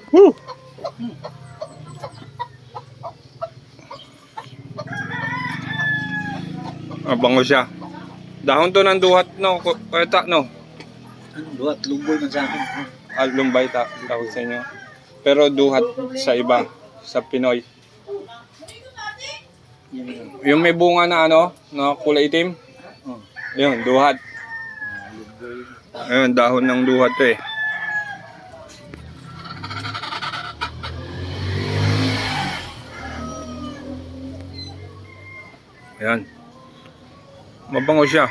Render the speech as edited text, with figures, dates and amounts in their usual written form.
Woo! Bango siya. Dahon to ng duhat, no? Kaya no? Anong duhat? Lumboy man sa akin. Lumbay tawag sa inyo. Pero duhat sa iba, sa Pinoy. Yan yun. Yung may bunga na ano, na kulay itim. Oh. Yun, duhat. Lumboy. Ayun, dahon ng duhat to eh. Ayan. Mabango siya.